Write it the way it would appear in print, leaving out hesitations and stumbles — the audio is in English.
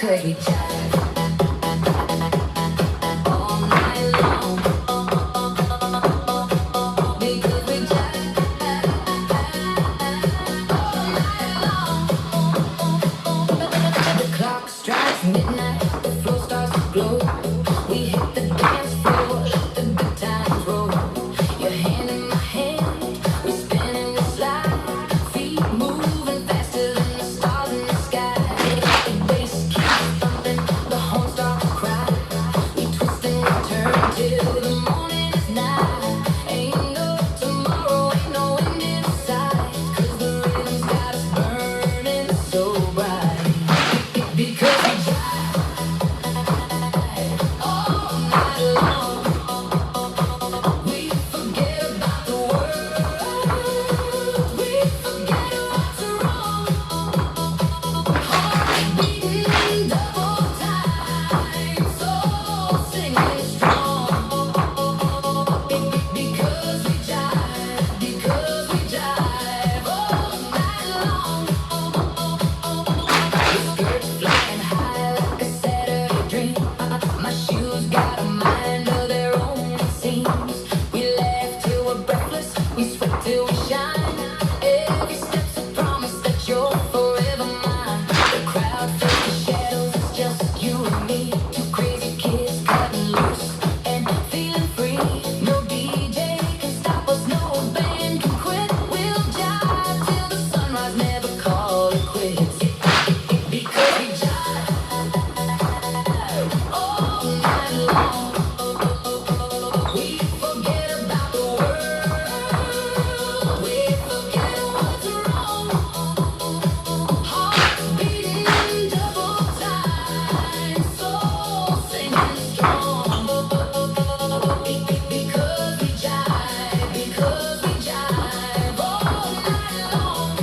because we jive all night long. Because we jive all night long. The clock strikes midnight, the floor starts to glow. We hit the dance floor, let the good times roll. Your hand in my hand, we spin and we slide. Feet moving faster than the stars in the sky. The bass keeps thumping, the horns start to cry. We twist and we turn till the morning is nigh. Ain't no tomorrow, ain't no end in sight. 'Cause the rhythm's got us burning so bright. Because we jive all night long. We forget about the world. We forget what's wrong. Heart beating double time, soul singing strong. Because we jive all night long. Skirt flying high like a Saturday dream. My shoes got a mind of their own, it seems. We laugh till we're breathless, we sweat till we shine. Every step's a promise that you're forever mine. The crowd fills the shadows, it's just you and me. Two crazy kids cutting loose and feeling free. No DJ can stop us, no band can quit. We'll jive till the sunrise, never call it quits. Because we jive all night long. We forget about the world. We forget what's wrong. Hearts beating double time, soul singing strong. Because we jive all night long.